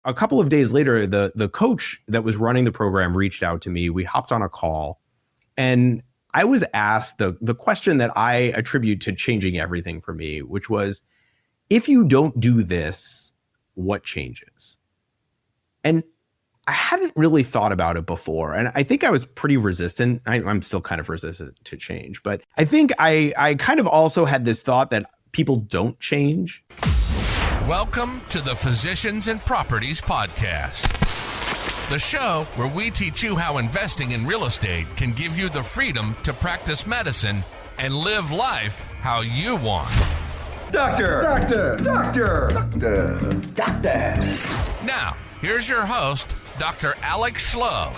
a couple of days later, the coach that was running the program reached out to me. We hopped on a call, and I was asked the question that I attribute to changing everything for me, which was, if you don't do this, what changes? And I hadn't really thought about it before. And I think I was pretty resistant. I'm still kind of resistant to change. But I think I kind of also had this thought that people don't change. Welcome to the Physicians and Properties Podcast, the show where we teach you how investing in real estate can give you the freedom to practice medicine and live life how you want. Doctor! Doctor! Doctor! Doctor! Doctor! Now, here's your host, Dr. Alex Schloe.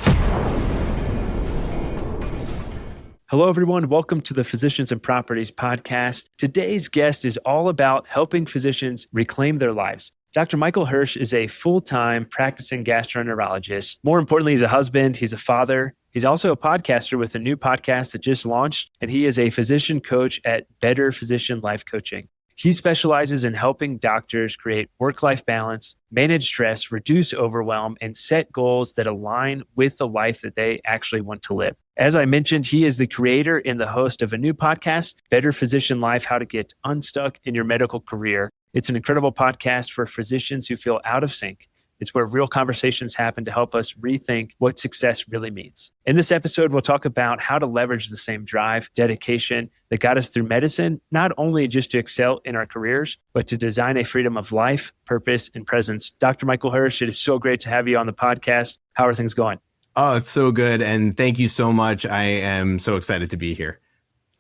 Hello, everyone. Welcome to the Physicians and Properties Podcast. Today's guest is all about helping physicians reclaim their lives. Dr. Michael Hersh is a full-time practicing gastroenterologist. More importantly, he's a husband, he's a father. He's also a podcaster with a new podcast that just launched, and he is a physician coach at Better Physician Life Coaching. He specializes in helping doctors create work-life balance, manage stress, reduce overwhelm, and set goals that align with the life that they actually want to live. As I mentioned, he is the creator and the host of a new podcast, Better Physician Life: How to Get Unstuck in Your Medical Career. It's an incredible podcast for physicians who feel out of sync. It's where real conversations happen to help us rethink what success really means. In this episode, we'll talk about how to leverage the same drive, dedication that got us through medicine, not only just to excel in our careers, but to design a freedom of life, purpose, and presence. Dr. Michael Hersh, it is so great to have you on the podcast. How are things going? Oh, it's so good. And thank you so much. I am so excited to be here.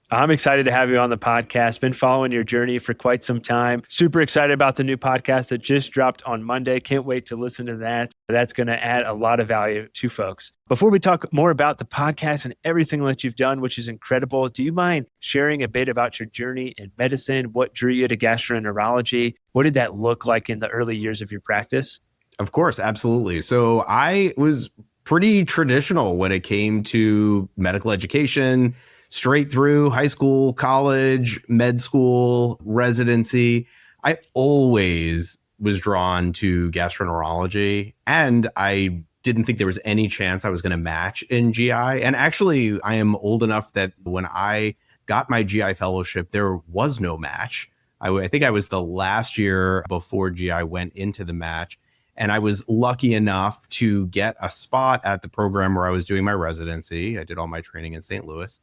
I'm excited to have you on the podcast. Been following your journey for quite some time. Super excited about the new podcast that just dropped on Monday. Can't wait to listen to that. That's going to add a lot of value to folks. Before we talk more about the podcast and everything that you've done, which is incredible, do you mind sharing a bit about your journey in medicine? What drew you to gastroenterology? What did that look like in the early years of your practice? Of course, absolutely. So I was pretty traditional when it came to medical education, straight through high school, college, med school, residency. I always was drawn to gastroenterology, and I didn't think there was any chance I was going to match in GI. And actually, I am old enough that when I got my GI fellowship, there was no match. I think I was the last year before GI went into the match. And I was lucky enough to get a spot at the program where I was doing my residency. I did all my training in St. Louis.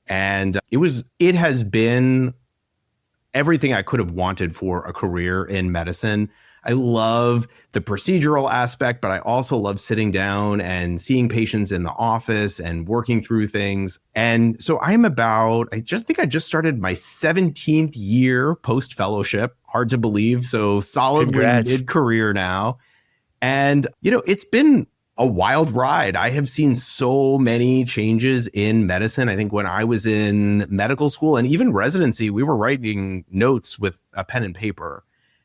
And it has been everything I could have wanted for a career in medicine. I love the procedural aspect, but I also love sitting down and seeing patients in the office and working through things. And so I think I just started my 17th year post-fellowship. Hard to believe. So solidly mid-career now. And, it's been a wild ride. I have seen so many changes in medicine. I think when I was in medical school and even residency, we were writing notes with a pen and paper.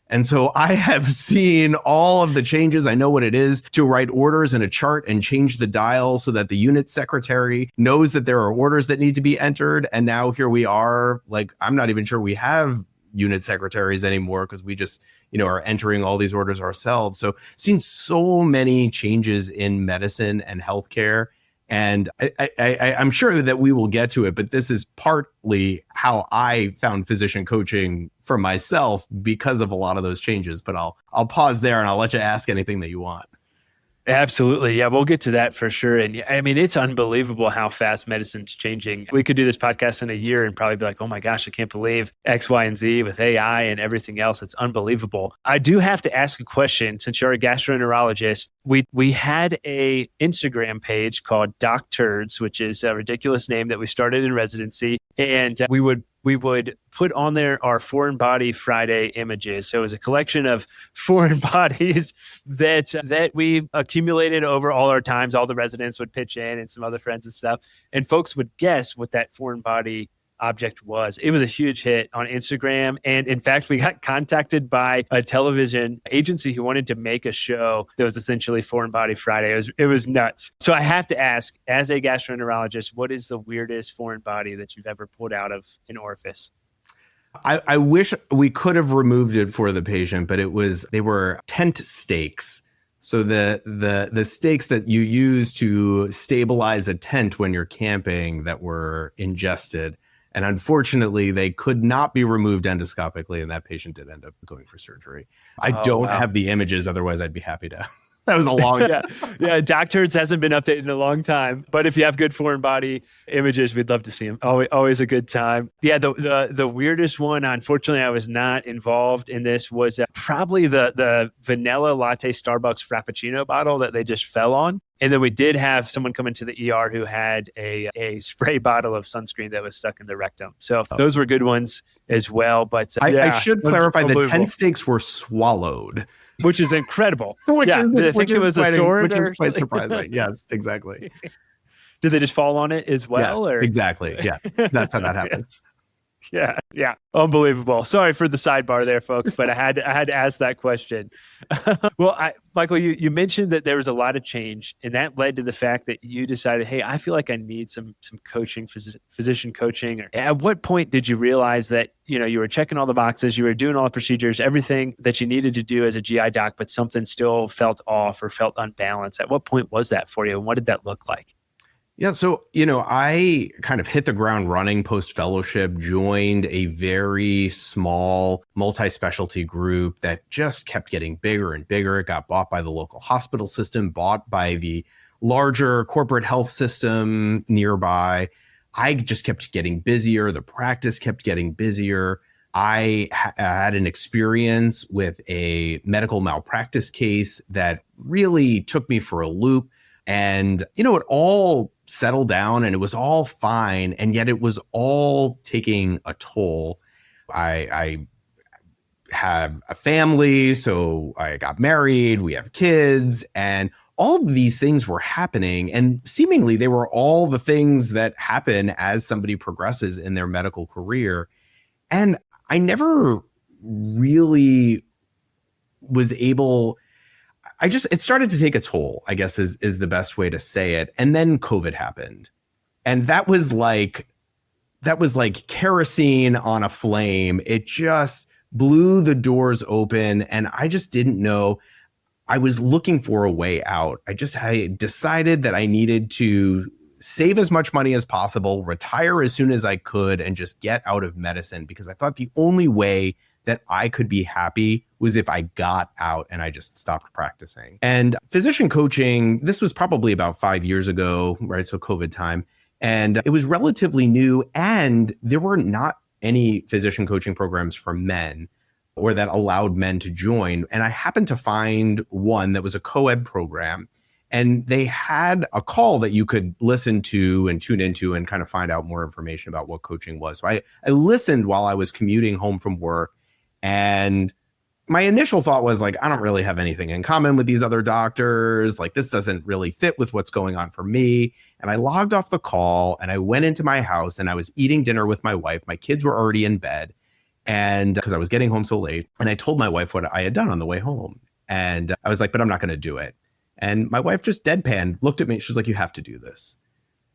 And so I have seen all of the changes. I know what it is to write orders in a chart and change the dial so that the unit secretary knows that there are orders that need to be entered. And now here we are, I'm not even sure we have unit secretaries anymore because we just are entering all these orders ourselves. So seen so many changes in medicine and healthcare. And I'm sure that we will get to it, but this is partly how I found physician coaching for myself because of a lot of those changes. But I'll pause there and I'll let you ask anything that you want. Absolutely. Yeah, we'll get to that for sure. And I mean, it's unbelievable how fast medicine's changing. We could do this podcast in a year and probably be like, oh my gosh, I can't believe X, Y, and Z with AI and everything else. It's unbelievable. I do have to ask a question since you're a gastroenterologist. We had a Instagram page called Doc Turds, which is a ridiculous name that we started in residency. And we would put on there our Foreign Body Friday images. So it was a collection of foreign bodies that we accumulated over all our times. All the residents would pitch in and some other friends and stuff. And folks would guess what that foreign body object was. It was a huge hit on Instagram. And in fact, we got contacted by a television agency who wanted to make a show that was essentially Foreign Body Friday. It was nuts. So I have to ask, as a gastroenterologist, what is the weirdest foreign body that you've ever pulled out of an orifice? I wish we could have removed it for the patient, but they were tent stakes So the stakes that you use to stabilize a tent when you're camping that were ingested. And unfortunately, they could not be removed endoscopically, and that patient did end up going for surgery. I don't have the images, otherwise I'd be happy to. That was a long time. Yeah. Doc Turds hasn't been updated in a long time. But if you have good foreign body images, we'd love to see them. Always a good time. Yeah, the weirdest one, unfortunately, I was not involved in this, was probably the vanilla latte Starbucks Frappuccino bottle that they just fell on. And then we did have someone come into the ER who had a spray bottle of sunscreen that was stuck in the rectum. So those were good ones as well. But I should clarify, the tent stakes were swallowed. Which is incredible. Did they think it was a sword? Which is quite surprising. Yes, exactly. Did they just fall on it as well? Yes, exactly. Yeah, that's how that happens. Yeah. Unbelievable. Sorry for the sidebar there, folks, but I had to ask that question. Well, Michael, you mentioned that there was a lot of change, and that led to the fact that you decided, hey, I feel like I need some coaching, physician coaching. At what point did you realize that, you were checking all the boxes, you were doing all the procedures, everything that you needed to do as a GI doc, but something still felt off or felt unbalanced? At what point was that for you, and what did that look like? Yeah. So, I kind of hit the ground running post-fellowship, joined a very small multi-specialty group that just kept getting bigger and bigger. It got bought by the local hospital system, bought by the larger corporate health system nearby. I just kept getting busier. The practice kept getting busier. I had an experience with a medical malpractice case that really took me for a loop. And, it all settled down and it was all fine. And yet it was all taking a toll. I have a family, so I got married, we have kids, and all of these things were happening. And seemingly they were all the things that happen as somebody progresses in their medical career. And I never really was able... it started to take a toll, I guess is the best way to say it. And then COVID happened. And that was like kerosene on a flame. It just blew the doors open. And I just didn't know. I was looking for a way out. I decided that I needed to save as much money as possible, retire as soon as I could, and just get out of medicine, because I thought the only way that I could be happy was if I got out and I just stopped practicing. And physician coaching, this was probably about 5 years ago, right? So COVID time. And it was relatively new, and there were not any physician coaching programs for men or that allowed men to join. And I happened to find one that was a co-ed program, and they had a call that you could listen to and tune into and kind of find out more information about what coaching was. So I listened while I was commuting home from work. And my initial thought was like, I don't really have anything in common with these other doctors. Like, this doesn't really fit with what's going on for me. And I logged off the call and I went into my house and I was eating dinner with my wife. My kids were already in bed, and because I was getting home so late, and I told my wife what I had done on the way home. And I was like, but I'm not going to do it. And my wife just deadpan looked at me. She's like, you have to do this.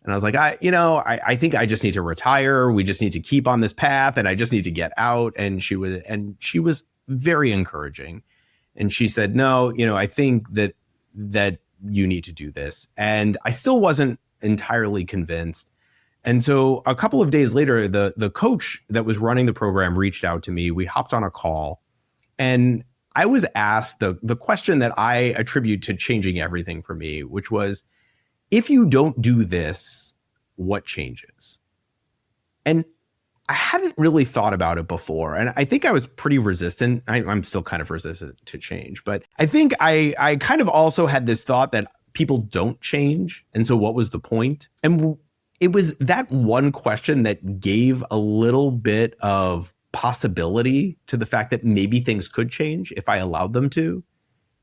And I was like, I think I just need to retire. We just need to keep on this path, and I just need to get out. And she was very encouraging. And she said, no, I think that you need to do this. And I still wasn't entirely convinced. And so a couple of days later, the coach that was running the program reached out to me. We hopped on a call, and I was asked the question that I attribute to changing everything for me, which was, if you don't do this, what changes? And I hadn't really thought about it before. And I think I was pretty resistant. I'm still kind of resistant to change. But I think I kind of also had this thought that people don't change. And so what was the point? And it was that one question that gave a little bit of possibility to the fact that maybe things could change if I allowed them to.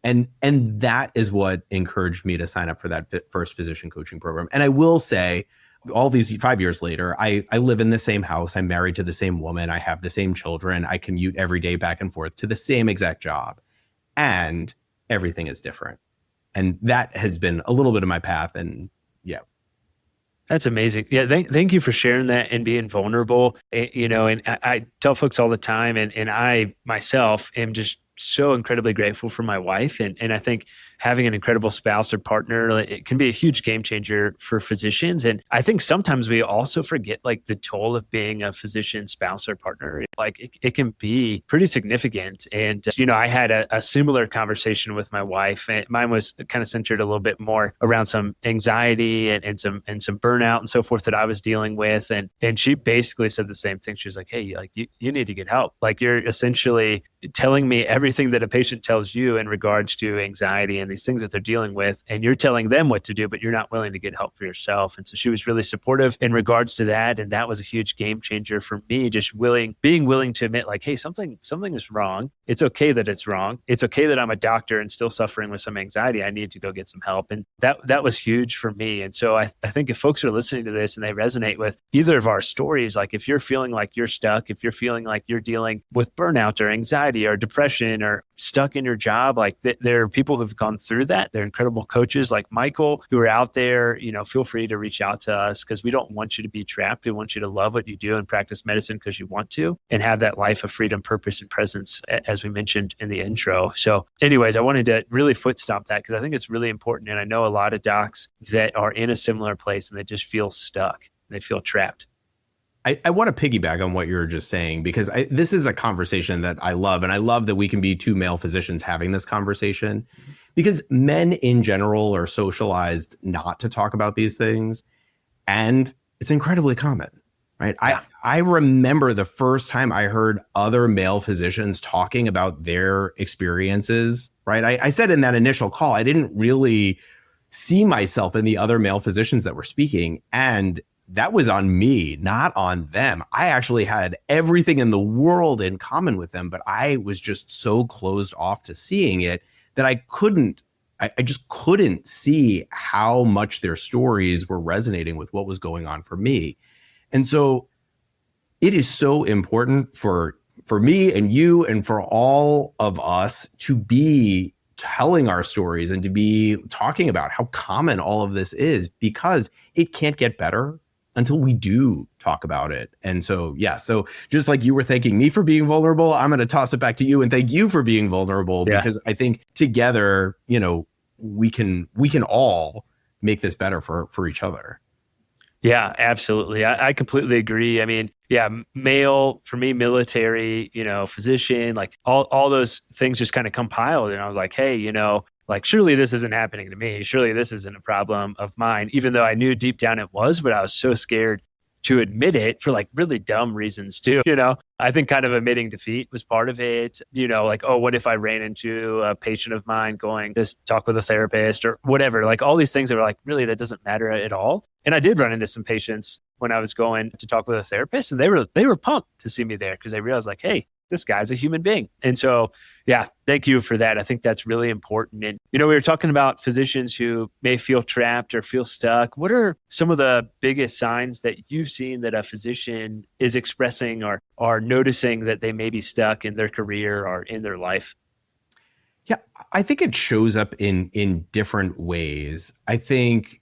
And that is what encouraged me to sign up for that first physician coaching program. And I will say, all these 5 years later, I live in the same house. I'm married to the same woman. I have the same children. I commute every day back and forth to the same exact job. And everything is different. And that has been a little bit of my path. And yeah. That's amazing. Yeah. Thank you for sharing that and being vulnerable. And I tell folks all the time, and I myself am just so incredibly grateful for my wife. And I think having an incredible spouse or partner, like, it can be a huge game changer for physicians. And I think sometimes we also forget like the toll of being a physician spouse or partner. Like it can be pretty significant. And, I had a similar conversation with my wife, and mine was kind of centered a little bit more around some anxiety and some burnout and so forth that I was dealing with. And she basically said the same thing. She was like, hey, like you need to get help. Like you're essentially telling me everything that a patient tells you in regards to anxiety and these things that they're dealing with, and you're telling them what to do, but you're not willing to get help for yourself. And so she was really supportive in regards to that. And that was a huge game changer for me, just being willing to admit like, hey, something is wrong. It's okay that it's wrong. It's okay that I'm a doctor and still suffering with some anxiety. I need to go get some help. And that was huge for me. And so I think if folks are listening to this and they resonate with either of our stories, like if you're feeling like you're stuck, if you're feeling like you're dealing with burnout or anxiety or depression or stuck in your job, like there are people who've gone through that. They're incredible coaches like Michael who are out there. Feel free to reach out to us because we don't want you to be trapped. We want you to love what you do and practice medicine because you want to and have that life of freedom, purpose, and presence, as we mentioned in the intro. So anyways, I wanted to really foot stomp that because I think it's really important. And I know a lot of docs that are in a similar place and they just feel stuck. They feel trapped. I want to piggyback on what you were just saying, because this is a conversation that I love. And I love that we can be two male physicians having this conversation, because men in general are socialized not to talk about these things. And it's incredibly common, right? Yeah. I remember the first time I heard other male physicians talking about their experiences, right? I said in that initial call, I didn't really see myself in the other male physicians that were speaking. And that was on me, not on them. I actually had everything in the world in common with them, but I was just so closed off to seeing it that I just couldn't see how much their stories were resonating with what was going on for me. And so it is so important for me and you and for all of us to be telling our stories and to be talking about how common all of this is, because it can't get better until we do talk about it. And so, so just like you were thanking me for being vulnerable, I'm going to toss it back to you and thank you for being vulnerable, because I think together, we can all make this better for each other. Yeah, absolutely. I completely agree. I mean, male for me, military, physician, like all those things just kind of compiled. And I was like, hey, like, surely this isn't happening to me. Surely this isn't a problem of mine, even though I knew deep down it was, but I was so scared to admit it for like really dumb reasons too. I think kind of admitting defeat was part of it. Like, oh, what if I ran into a patient of mine going to talk with a therapist or whatever, like all these things that were like, really, that doesn't matter at all. And I did run into some patients when I was going to talk with a therapist, and they were pumped to see me there because they realized like, hey, this guy's a human being. And so, thank you for that. I think that's really important. And, we were talking about physicians who may feel trapped or feel stuck. What are some of the biggest signs that you've seen that a physician is expressing or are noticing that they may be stuck in their career or in their life? Yeah, I think it shows up in different ways. I think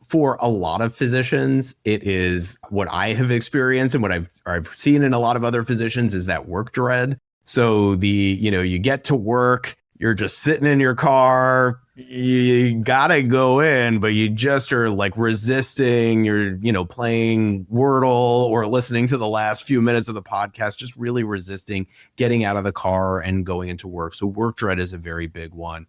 for a lot of physicians, it is what I have experienced and what I've seen in a lot of other physicians is that work dread. So you get to work, you're just sitting in your car, you gotta go in, but you just are like resisting. You're, playing Wordle or listening to the last few minutes of the podcast, just really resisting getting out of the car and going into work. So work dread is a very big one.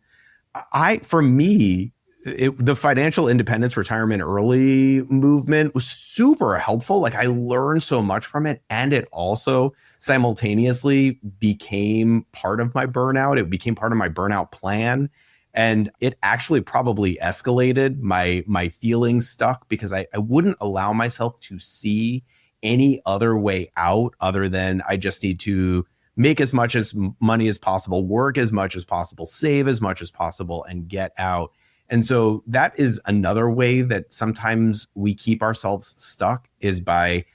For me, the financial independence, retirement early movement was super helpful. Like I learned so much from it. And it also simultaneously became part of my burnout. It became part of my burnout plan. And it actually probably escalated my feeling stuck because I wouldn't allow myself to see any other way out other than I just need to make as much as money as possible, work as much as possible, save as much as possible, and get out. And so that is another way that sometimes we keep ourselves stuck is by,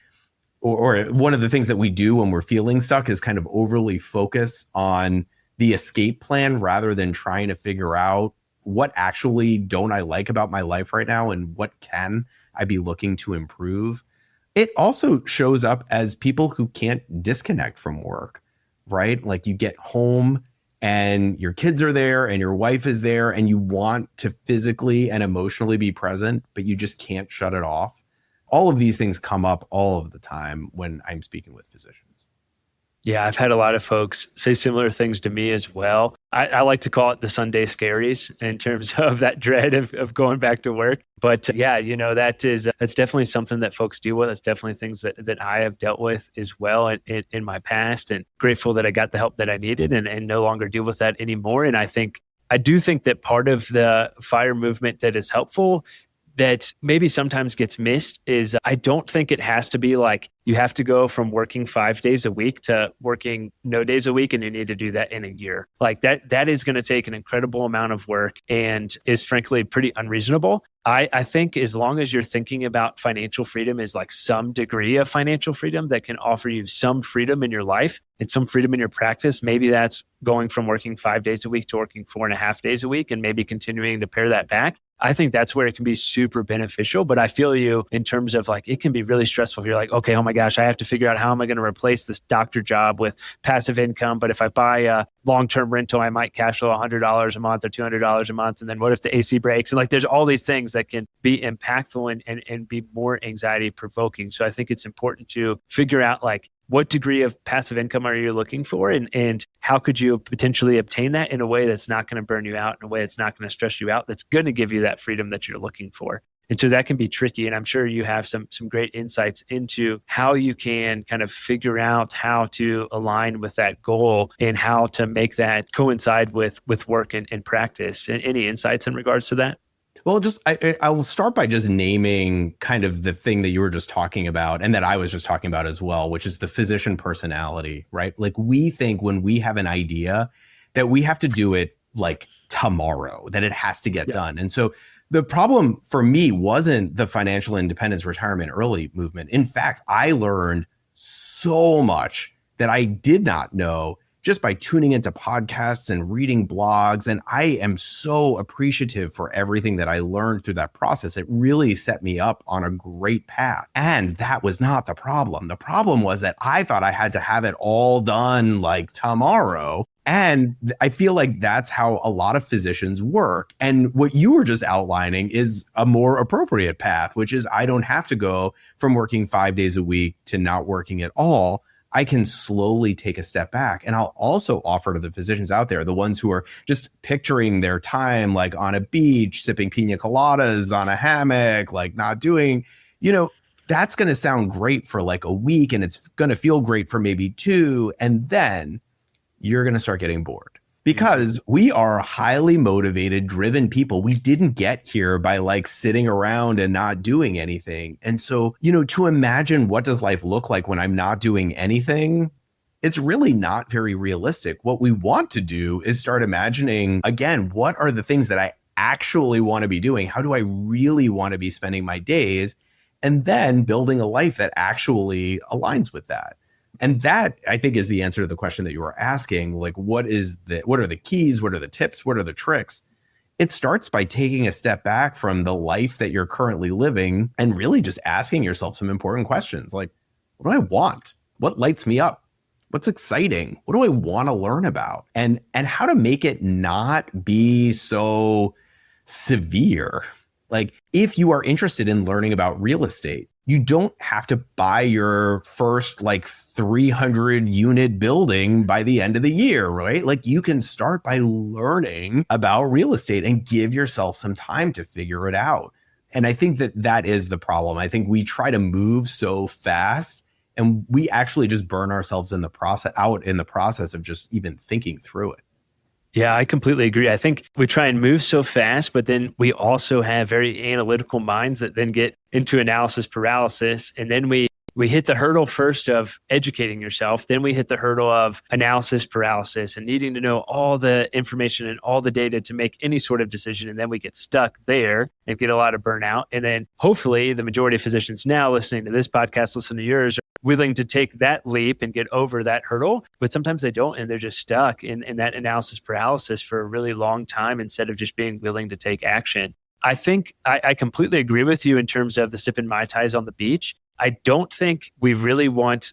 or one of the things that we do when we're feeling stuck is kind of overly focus on the escape plan rather than trying to figure out what actually don't I like about my life right now and what can I be looking to improve. It also shows up as people who can't disconnect from work, right? Like you get home and your kids are there and your wife is there and you want to physically and emotionally be present, but you just can't shut it off. All of these things come up all of the time when I'm speaking with physicians. Yeah, I've had a lot of folks say similar things to me as well. I like to call it the Sunday scaries in terms of that dread of going back to work. But yeah, that's definitely something that folks deal with. It's definitely things that I have dealt with as well in my past, and grateful that I got the help that I needed and no longer deal with that anymore. And I do think that part of the FIRE movement that is helpful that maybe sometimes gets missed is I don't think it has to be like you have to go from working 5 days a week to working no days a week, and you need to do that in a year. Like that is going to take an incredible amount of work and is frankly pretty unreasonable. I think as long as you're thinking about financial freedom as like some degree of financial freedom that can offer you some freedom in your life and some freedom in your practice, maybe that's going from working 5 days a week to working 4.5 days a week and maybe continuing to pare that back. I think that's where it can be super beneficial. But I feel you in terms of like, it can be really stressful. You're like, okay, oh my gosh, I have to figure out how am I going to replace this doctor job with passive income. But if I buy a long-term rental, I might cash flow $100 a month or $200 a month. And then what if the AC breaks? And like, there's all these things that can be impactful and be more anxiety provoking. So I think it's important to figure out like, what degree of passive income are you looking for? And how could you potentially obtain that in a way that's not going to burn you out, in a way that's not going to stress you out, that's going to give you that freedom that you're looking for? And so that can be tricky. And I'm sure you have some great insights into how you can kind of figure out how to align with that goal and how to make that coincide with work and practice. And any insights in regards to that? Well, I will start by just naming kind of the thing that you were just talking about and that I was just talking about as well, which is the physician personality, right? Like we think when we have an idea that we have to do it like tomorrow, that it has to get done. And so the problem for me wasn't the financial independence retirement early movement. In fact, I learned so much that I did not know just by tuning into podcasts and reading blogs. And I am so appreciative for everything that I learned through that process. It really set me up on a great path. And that was not the problem. The problem was that I thought I had to have it all done like tomorrow. And I feel like that's how a lot of physicians work. And what you were just outlining is a more appropriate path, which is I don't have to go from working 5 days a week to not working at all. I can slowly take a step back. And I'll also offer to the physicians out there, the ones who are just picturing their time like on a beach, sipping pina coladas on a hammock, like not doing, that's going to sound great for like a week and it's going to feel great for maybe 2. And then you're going to start getting bored. Because we are highly motivated, driven people. We didn't get here by like sitting around and not doing anything. And so, to imagine what does life look like when I'm not doing anything, it's really not very realistic. What we want to do is start imagining, again, what are the things that I actually want to be doing? How do I really want to be spending my days? And then building a life that actually aligns with that. And that, I think, is the answer to the question that you were asking. Like, what are the keys? What are the tips? What are the tricks? It starts by taking a step back from the life that you're currently living and really just asking yourself some important questions. Like, what do I want? What lights me up? What's exciting? What do I want to learn about? And how to make it not be so severe. Like, if you are interested in learning about real estate, you don't have to buy your first like 300 unit building by the end of the year, right? Like you can start by learning about real estate and give yourself some time to figure it out. And I think that is the problem. I think we try to move so fast and we actually just burn ourselves in the process of just even thinking through it. Yeah, I completely agree. I think we try and move so fast, but then we also have very analytical minds that then get into analysis paralysis. And then we hit the hurdle first of educating yourself. Then we hit the hurdle of analysis paralysis and needing to know all the information and all the data to make any sort of decision. And then we get stuck there and get a lot of burnout. And then hopefully the majority of physicians now listening to this podcast, listen to yours, willing to take that leap and get over that hurdle, but sometimes they don't, and they're just stuck in that analysis paralysis for a really long time instead of just being willing to take action. I think I completely agree with you in terms of the sipping Mai Tais on the beach. I don't think we really want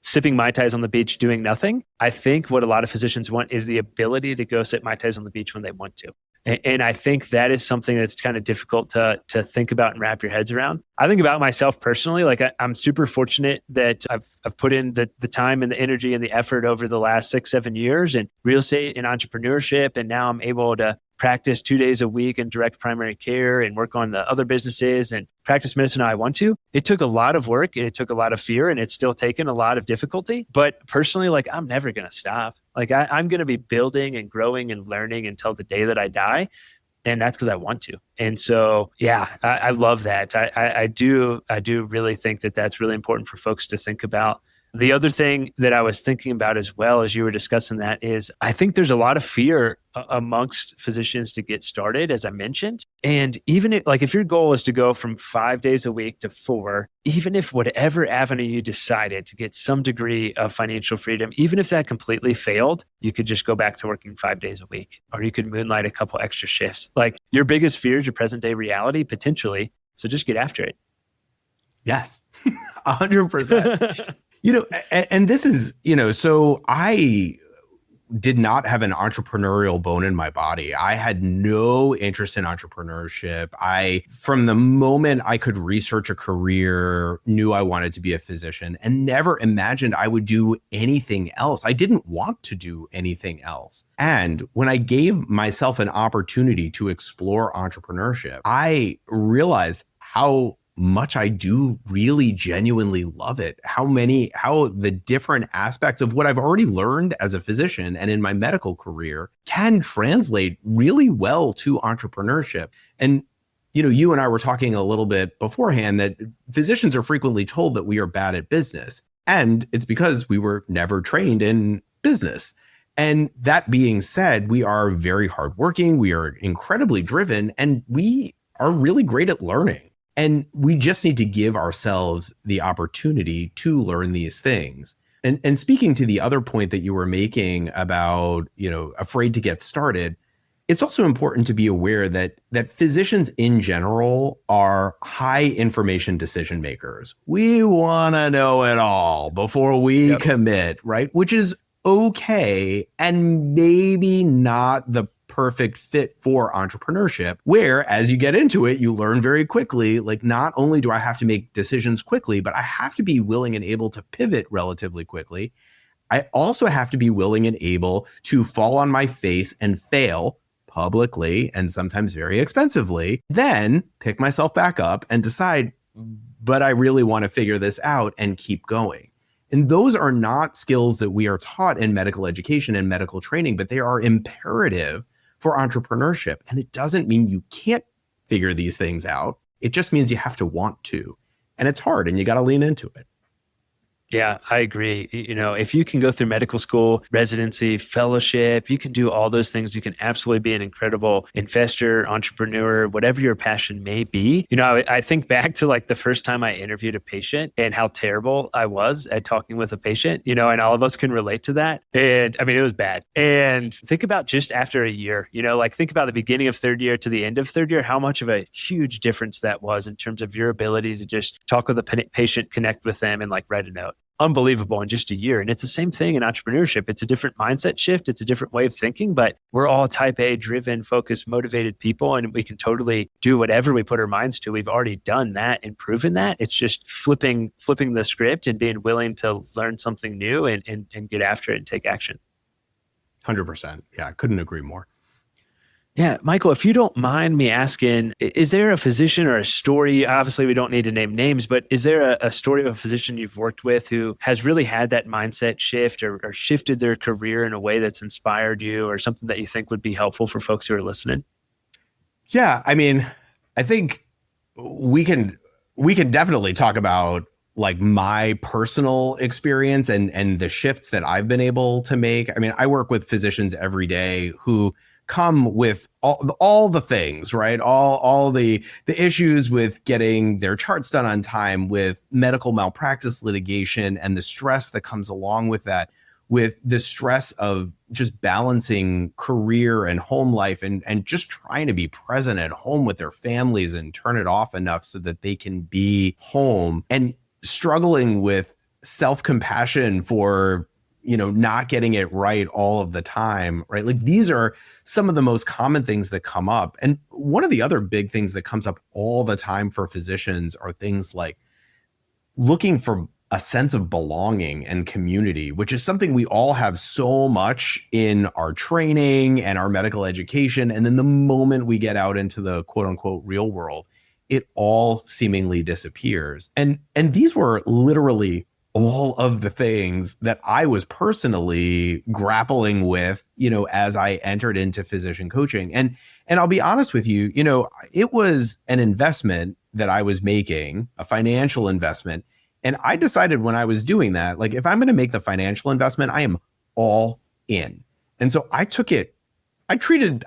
sipping Mai Tais on the beach doing nothing. I think what a lot of physicians want is the ability to go sip Mai Tais on the beach when they want to. And I think that is something that's kind of difficult to think about and wrap your heads around. I think about myself personally, like I'm super fortunate that I've put in the time and the energy and the effort over the last 6-7 years in real estate and entrepreneurship. And now I'm able to practice 2 days a week in direct primary care and work on the other businesses and practice medicine how I want to. It took a lot of work and it took a lot of fear and it's still taken a lot of difficulty. But personally, like I'm never going to stop. Like I'm going to be building and growing and learning until the day that I die. And that's because I want to. And so, yeah, I love that. I do really think that that's really important for folks to think about. The other thing that I was thinking about as well as you were discussing that is I think there's a lot of fear amongst physicians to get started, as I mentioned. And even if your goal is to go from 5 days a week to 4, even if whatever avenue you decided to get some degree of financial freedom, even if that completely failed, you could just go back to working 5 days a week, or you could moonlight a couple extra shifts. Like your biggest fear is your present day reality, potentially. So just get after it. Yes, 100%. And this is, so I did not have an entrepreneurial bone in my body. I had no interest in entrepreneurship. From the moment I could research a career, knew I wanted to be a physician and never imagined I would do anything else. I didn't want to do anything else. And when I gave myself an opportunity to explore entrepreneurship, I realized how much I do really genuinely love it. How the different aspects of what I've already learned as a physician and in my medical career can translate really well to entrepreneurship. And, you and I were talking a little bit beforehand that physicians are frequently told that we are bad at business. And it's because we were never trained in business. And that being said, we are very hardworking, we are incredibly driven, and we are really great at learning. And we just need to give ourselves the opportunity to learn these things. And speaking to the other point that you were making about, afraid to get started, it's also important to be aware that physicians in general are high information decision makers. We want to know it all before we commit, right? Which is okay and maybe not the perfect fit for entrepreneurship, where as you get into it, you learn very quickly, like not only do I have to make decisions quickly, but I have to be willing and able to pivot relatively quickly. I also have to be willing and able to fall on my face and fail publicly and sometimes very expensively, then pick myself back up and decide, but I really want to figure this out and keep going. And those are not skills that we are taught in medical education and medical training, but they are imperative for entrepreneurship. And it doesn't mean you can't figure these things out. It just means you have to want to. And it's hard and you got to lean into it. Yeah, I agree. If you can go through medical school, residency, fellowship, you can do all those things. You can absolutely be an incredible investor, entrepreneur, whatever your passion may be. I think back to like the first time I interviewed a patient and how terrible I was at talking with a patient, and all of us can relate to that. And I mean, it was bad. And think about just after a year, think about the beginning of third year to the end of third year, how much of a huge difference that was in terms of your ability to just talk with a patient, connect with them and like write a note. Unbelievable in just a year. And it's the same thing in entrepreneurship. It's a different mindset shift. It's a different way of thinking, but we're all type A driven, focused, motivated people. And we can totally do whatever we put our minds to. We've already done that and proven that. It's just flipping the script and being willing to learn something new and get after it and take action. 100%. Yeah, I couldn't agree more. Yeah, Michael, if you don't mind me asking, is there a physician or a story? Obviously, we don't need to name names, but is there a story of a physician you've worked with who has really had that mindset shift or shifted their career in a way that's inspired you or something that you think would be helpful for folks who are listening? Yeah, I mean, I think we can definitely talk about like my personal experience and the shifts that I've been able to make. I mean, I work with physicians every day who come with all the things, right? All the issues with getting their charts done on time, with medical malpractice litigation and the stress that comes along with that, with the stress of just balancing career and home life and just trying to be present at home with their families and turn it off enough so that they can be home, and struggling with self-compassion for, not getting it right all of the time, right? Like these are some of the most common things that come up. And one of the other big things that comes up all the time for physicians are things like looking for a sense of belonging and community, which is something we all have so much in our training and our medical education. And then the moment we get out into the quote unquote real world, it all seemingly disappears. And these were literally all of the things that I was personally grappling with, as I entered into physician coaching. And I'll be honest with you, it was an investment that I was making, a financial investment. And I decided when I was doing that, like, if I'm going to make the financial investment, I am all in. And so I took it. I treated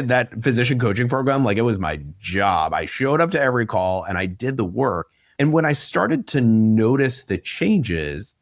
that physician coaching program like it was my job. I showed up to every call and I did the work. And when I started to notice the changes,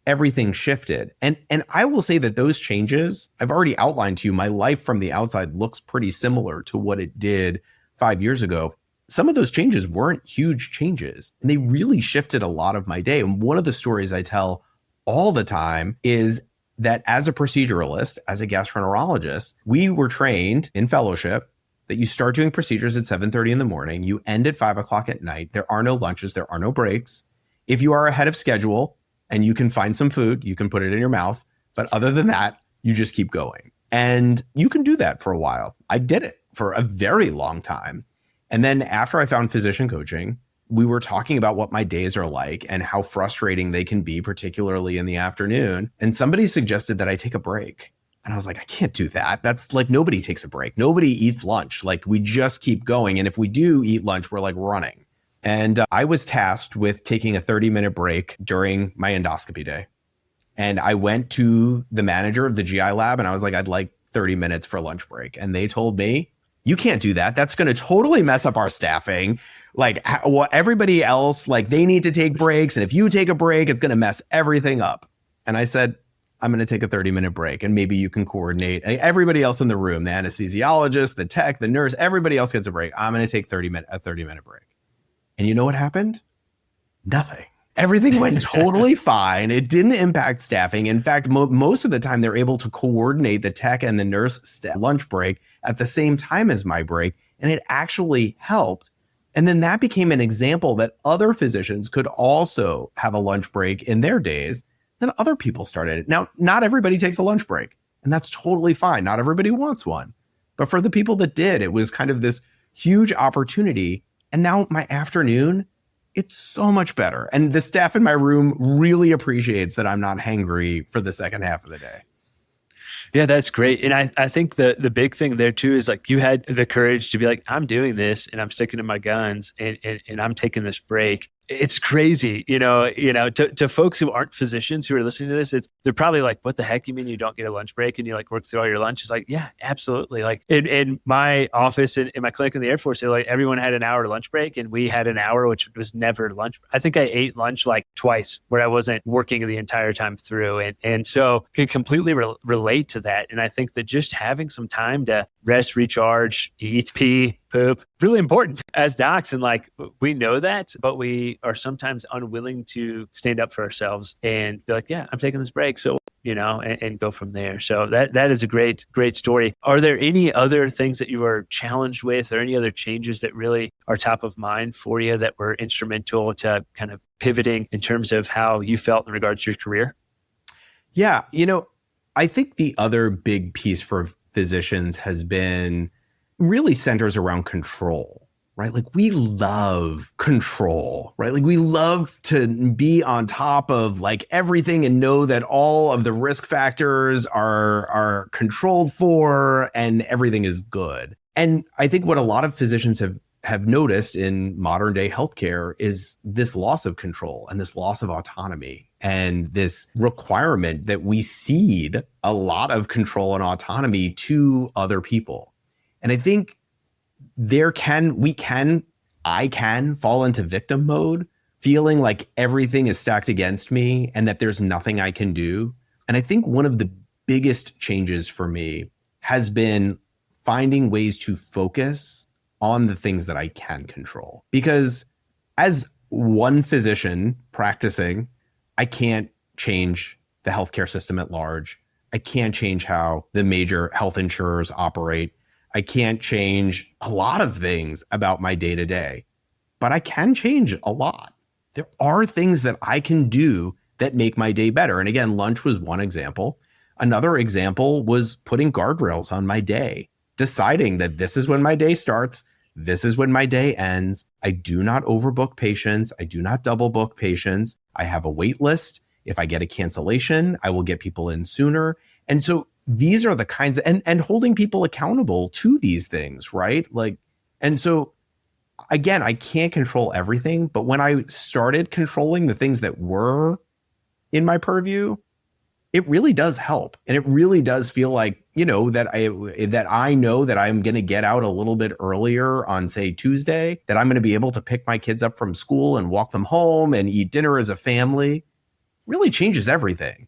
everything shifted. And I will say that those changes, I've already outlined to you, my life from the outside looks pretty similar to what it did 5 years ago. Some of those changes weren't huge changes, and they really shifted a lot of my day. And one of the stories I tell all the time is that as a proceduralist, as a gastroenterologist, we were trained in fellowship that you start doing procedures at 7:30 in the morning, you end at 5 o'clock at night. There are no lunches, there are no breaks. If you are ahead of schedule and you can find some food, you can put it in your mouth. But other than that, you just keep going. And you can do that for a while. I did it for a very long time. And then after I found physician coaching, we were talking about what my days are like and how frustrating they can be, particularly in the afternoon. And somebody suggested that I take a break. And I was like, I can't do that. That's like, nobody takes a break. Nobody eats lunch. Like, we just keep going. And if we do eat lunch, we're like running. And I was tasked with taking a 30-minute break during my endoscopy day. And I went to the manager of the GI lab and I was like, I'd like 30 minutes for lunch break. And they told me, you can't do that. That's going to totally mess up our staffing. Like, everybody else, like, they need to take breaks. And if you take a break, it's going to mess everything up. And I said, I'm going to take a 30-minute break and maybe you can coordinate. Everybody else in the room, the anesthesiologist, the tech, the nurse, everybody else gets a break. I'm going to take a 30-minute break. And you know what happened? Nothing. Everything went totally fine. It didn't impact staffing. In fact, most of the time they're able to coordinate the tech and the nurse lunch break at the same time as my break. And it actually helped. And then that became an example that other physicians could also have a lunch break in their days. Then other people started it. Now, not everybody takes a lunch break, and that's totally fine. Not everybody wants one. But for the people that did, it was kind of this huge opportunity. And now my afternoon, it's so much better. And the staff in my room really appreciates that I'm not hangry for the second half of the day. Yeah, that's great. And I think the big thing there too is, like, you had the courage to be like, I'm doing this and I'm sticking to my guns and I'm taking this break. It's crazy, to folks who aren't physicians who are listening to this, they're probably like, what the heck, you mean you don't get a lunch break and you like work through all your lunch? It's like, yeah, absolutely. Like in my office, in my clinic in the Air Force, like, everyone had an hour lunch break and we had an hour, which was never lunch. I think I ate lunch like twice where I wasn't working the entire time through. And so can completely relate to that. And I think that just having some time to rest, recharge, eat, pee, poop, really important as docs. And like, we know that, but we are sometimes unwilling to stand up for ourselves and be like, yeah, I'm taking this break. So, and go from there. So that is a great story. Are there any other things that you were challenged with, or any other changes that really are top of mind for you that were instrumental to kind of pivoting in terms of how you felt in regards to your career? Yeah. I think the other big piece for physicians has been really centers around control, right? Like, we love control, right? Like, we love to be on top of like everything and know that all of the risk factors are controlled for and everything is good. And I think what a lot of physicians have noticed in modern day healthcare is this loss of control and this loss of autonomy and this requirement that we cede a lot of control and autonomy to other people. And I think I can fall into victim mode, feeling like everything is stacked against me and that there's nothing I can do. And I think one of the biggest changes for me has been finding ways to focus on the things that I can control. Because as one physician practicing, I can't change the healthcare system at large. I can't change how the major health insurers operate. I can't change a lot of things about my day to day, but I can change a lot. There are things that I can do that make my day better. And again, lunch was one example. Another example was putting guardrails on my day, deciding that this is when my day starts. This is when my day ends. I do not overbook patients. I do not double book patients. I have a wait list. If I get a cancellation, I will get people in sooner. And so these are the kinds of, and holding people accountable to these things, right? And so again, I can't control everything, but when I started controlling the things that were in my purview, it really does help. And it really does feel like, that I know that I'm going to get out a little bit earlier on, say, Tuesday, that I'm going to be able to pick my kids up from school and walk them home and eat dinner as a family. Really changes everything,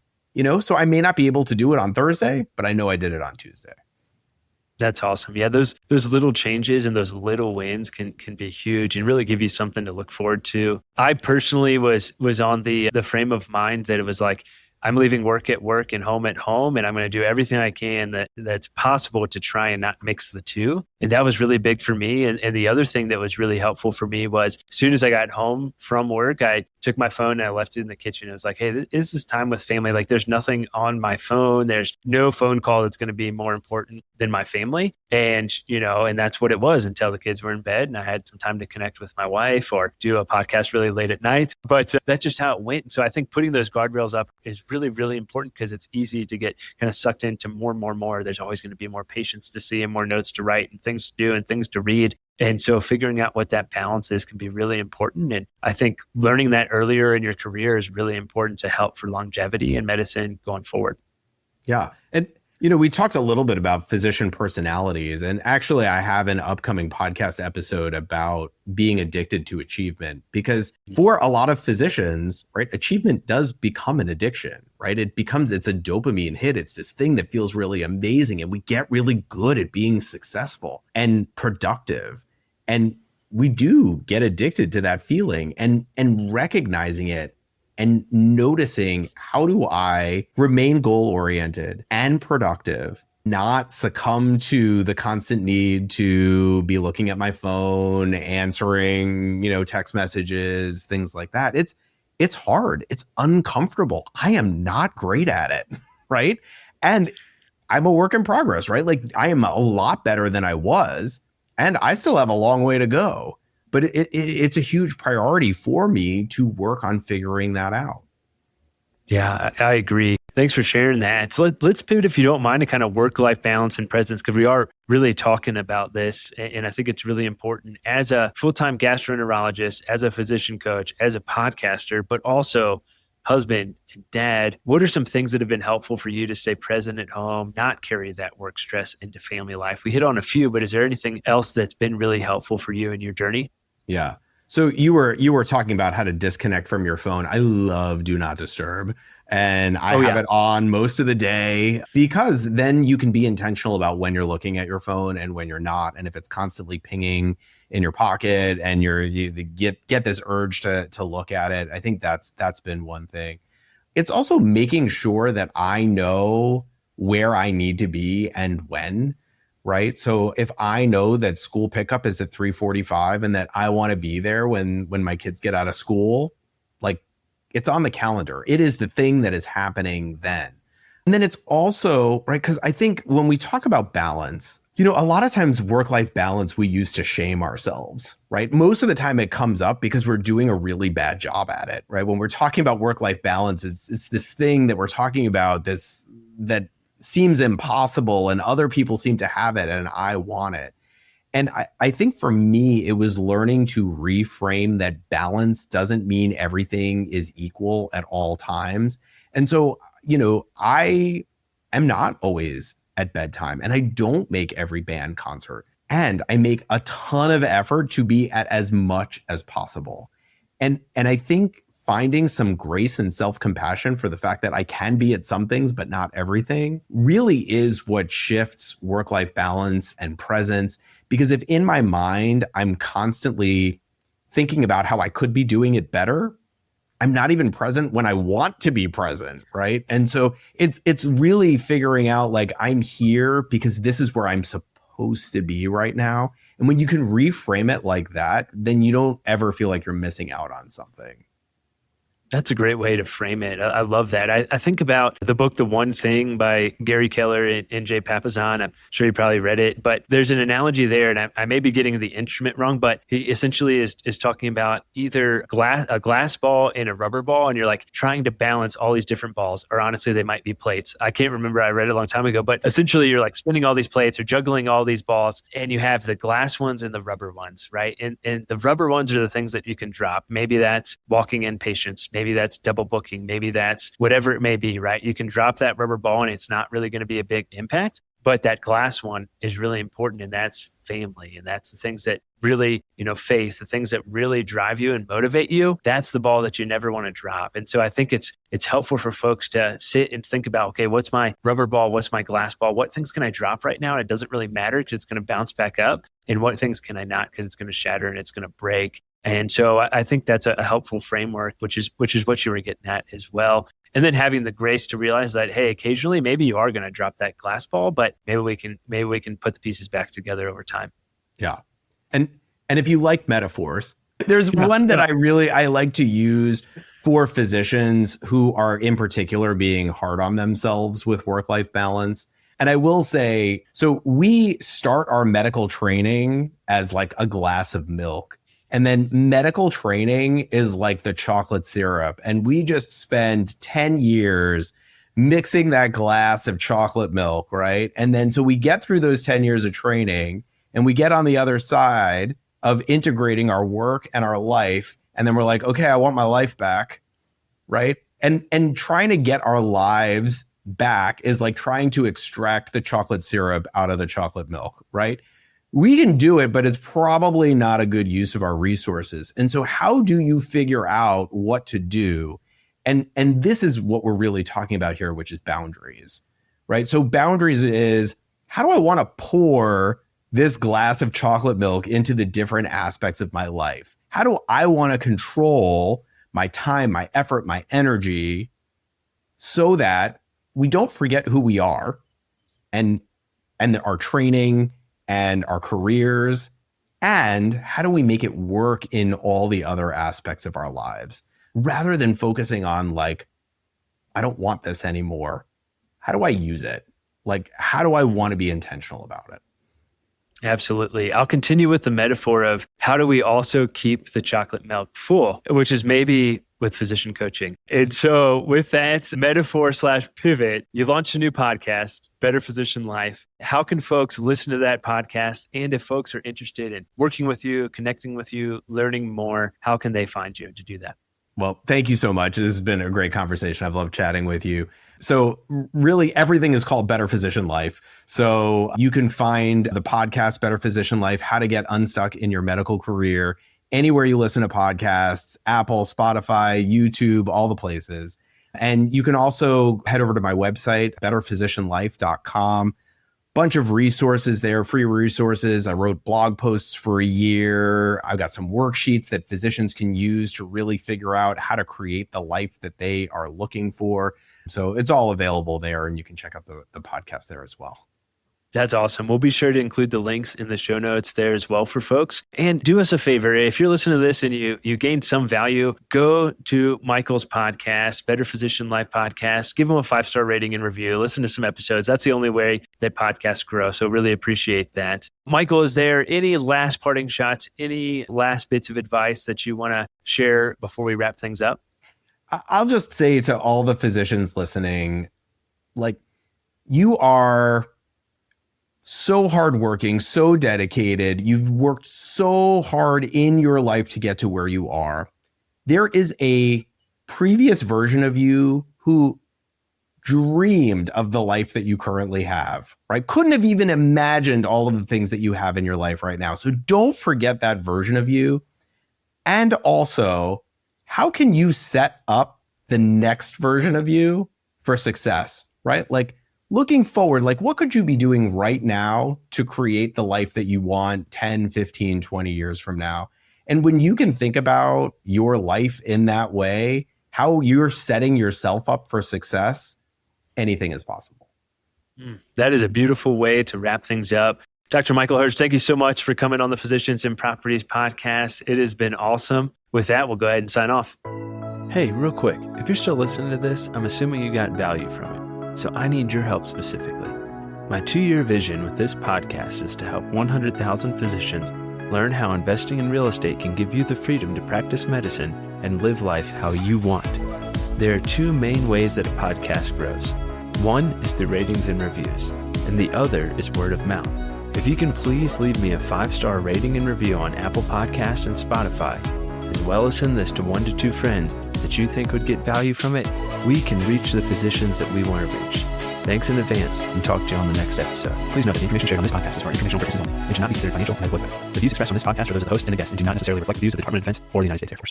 so I may not be able to do it on Thursday, but I know I did it on Tuesday. That's awesome. Yeah, those little changes and those little wins can be huge and really give you something to look forward to. I personally was on the frame of mind that it was like, I'm leaving work at work and home at home, and I'm going to do everything I can that's possible to try and not mix the two. And that was really big for me. And the other thing that was really helpful for me was as soon as I got home from work, I took my phone and I left it in the kitchen. It was like, hey, this is time with family. Like there's nothing on my phone. There's no phone call that's going to be more important than my family. And, and that's what it was until the kids were in bed and I had some time to connect with my wife or do a podcast really late at night. But that's just how it went. So I think putting those guardrails up is really, really important because it's easy to get kind of sucked into more. There's always going to be more patients to see and more notes to write and things to do and things to read. And so figuring out what that balance is can be really important. And I think learning that earlier in your career is really important to help for longevity in medicine going forward. Yeah. And we talked a little bit about physician personalities, and actually I have an upcoming podcast episode about being addicted to achievement, because for a lot of physicians, right, achievement does become an addiction, right? It's a dopamine hit. It's this thing that feels really amazing, and we get really good at being successful and productive. And we do get addicted to that feeling and recognizing it and noticing, how do I remain goal-oriented and productive, not succumb to the constant need to be looking at my phone, answering, text messages, things like that. It's hard. It's uncomfortable. I am not great at it, right? And I'm a work in progress, right? Like I am a lot better than I was, and I still have a long way to go. But it's a huge priority for me to work on figuring that out. Yeah, I agree. Thanks for sharing that. So let's pivot, if you don't mind, to kind of work-life balance and presence, because we are really talking about this. And I think it's really important as a full-time gastroenterologist, as a physician coach, as a podcaster, but also husband and dad. What are some things that have been helpful for you to stay present at home, not carry that work stress into family life? We hit on a few, but is there anything else that's been really helpful for you in your journey? Yeah. So you were talking about how to disconnect from your phone. I love Do Not Disturb, and I have it on most of the day, because then you can be intentional about when you're looking at your phone and when you're not. And if it's constantly pinging in your pocket and you get this urge to look at it, I think that's been one thing. It's also making sure that I know where I need to be and when. Right. So if I know that school pickup is at 3:45 and that I want to be there when my kids get out of school, like it's on the calendar. It is the thing that is happening then. And then it's also, right, because I think when we talk about balance, a lot of times work-life balance we use to shame ourselves, right? Most of the time it comes up because we're doing a really bad job at it, right? When we're talking about work-life balance, it's this thing that we're talking about, that seems impossible and other people seem to have it and I want it. And I think for me, it was learning to reframe that balance doesn't mean everything is equal at all times. And so, I am not always at bedtime, and I don't make every band concert, and I make a ton of effort to be at as much as possible. And I think finding some grace and self-compassion for the fact that I can be at some things, but not everything, really is what shifts work-life balance and presence. Because if in my mind, I'm constantly thinking about how I could be doing it better, I'm not even present when I want to be present, right? And so it's really figuring out like I'm here because this is where I'm supposed to be right now. And when you can reframe it like that, then you don't ever feel like you're missing out on something. That's a great way to frame it. I love that. I think about the book, The One Thing by Gary Keller and Jay Papasan. I'm sure you probably read it, but there's an analogy there, and I may be getting the instrument wrong, but he essentially is talking about either a glass ball and a rubber ball, and you're like trying to balance all these different balls, or honestly, they might be plates. I can't remember. I read it a long time ago, but essentially you're like spinning all these plates or juggling all these balls, and you have the glass ones and the rubber ones, right? And the rubber ones are the things that you can drop. Maybe that's walking in patients. Maybe that's double booking. Maybe that's whatever it may be, right? You can drop that rubber ball and it's not really going to be a big impact, but that glass one is really important. And that's family. And that's the things that really, faith, the things that really drive you and motivate you. That's the ball that you never want to drop. And so I think it's helpful for folks to sit and think about, okay, what's my rubber ball? What's my glass ball? What things can I drop right now? And it doesn't really matter because it's going to bounce back up. And what things can I not, because it's going to shatter and it's going to break. And so I think that's a helpful framework, which is what you were getting at as well. And then having the grace to realize that, hey, occasionally maybe you are going to drop that glass ball, but maybe we can put the pieces back together over time. Yeah. And if you like metaphors, there's one that I like to use for physicians who are in particular being hard on themselves with work-life balance. And I will say, so we start our medical training as like a glass of milk. And then medical training is like the chocolate syrup. And we just spend 10 years mixing that glass of chocolate milk, right? And then so we get through those 10 years of training and we get on the other side of integrating our work and our life. And then we're like, okay, I want my life back, right? And trying to get our lives back is like trying to extract the chocolate syrup out of the chocolate milk, right? We can do it, but it's probably not a good use of our resources. And so how do you figure out what to do? And this is what we're really talking about here, which is boundaries, right? So boundaries is, how do I want to pour this glass of chocolate milk into the different aspects of my life? How do I want to control my time, my effort, my energy so that we don't forget who we are and our training and our careers, and how do we make it work in all the other aspects of our lives rather than focusing on like, I don't want this anymore. How do I use it? Like, how do I want to be intentional about it? Absolutely. I'll continue with the metaphor of how do we also keep the chocolate milk full, which is maybe with physician coaching. And so with that metaphor/pivot, you launched a new podcast, Better Physician Life. How can folks listen to that podcast? And if folks are interested in working with you, connecting with you, learning more, how can they find you to do that? Well, thank you so much. This has been a great conversation. I've loved chatting with you. So really everything is called Better Physician Life. So you can find the podcast, Better Physician Life, how to get unstuck in your medical career, anywhere you listen to podcasts, Apple, Spotify, YouTube, all the places. And you can also head over to my website, betterphysicianlife.com. Bunch of resources there, free resources. I wrote blog posts for a year. I've got some worksheets that physicians can use to really figure out how to create the life that they are looking for. So it's all available there, and you can check out the podcast there as well. That's awesome. We'll be sure to include the links in the show notes there as well for folks. And do us a favor. If you're listening to this and you gained some value, go to Michael's podcast, Better Physician Life podcast. Give him a 5-star rating and review. Listen to some episodes. That's the only way that podcasts grow. So really appreciate that. Michael, is there any last parting shots, any last bits of advice that you want to share before we wrap things up? I'll just say to all the physicians listening, like, you are so hardworking, so dedicated. You've worked so hard in your life to get to where you are. There is a previous version of you who dreamed of the life that you currently have, right? Couldn't have even imagined all of the things that you have in your life right now. So don't forget that version of you. And also, how can you set up the next version of you for success, right? Like, looking forward, like, what could you be doing right now to create the life that you want 10, 15, 20 years from now? And when you can think about your life in that way, how you're setting yourself up for success, anything is possible. That is a beautiful way to wrap things up. Dr. Michael Hersh, thank you so much for coming on the Physicians and Properties podcast. It has been awesome. With that, we'll go ahead and sign off. Hey, real quick, if you're still listening to this, I'm assuming you got value from it. So I need your help specifically. My 2-year vision with this podcast is to help 100,000 physicians learn how investing in real estate can give you the freedom to practice medicine and live life how you want. There are 2 main ways that a podcast grows. One is through ratings and reviews, and the other is word of mouth. If you can please leave me a 5-star rating and review on Apple Podcasts and Spotify, as well as send this to 1 to 2 friends that you think would get value from it, we can reach the physicians that we want to reach. Thanks in advance, and talk to you on the next episode. Please note that the information shared on this podcast is for informational purposes only and should not be considered financial or medical advice. The views expressed on this podcast are those of the host and the guest and do not necessarily reflect the views of the Department of Defense or the United States Air Force.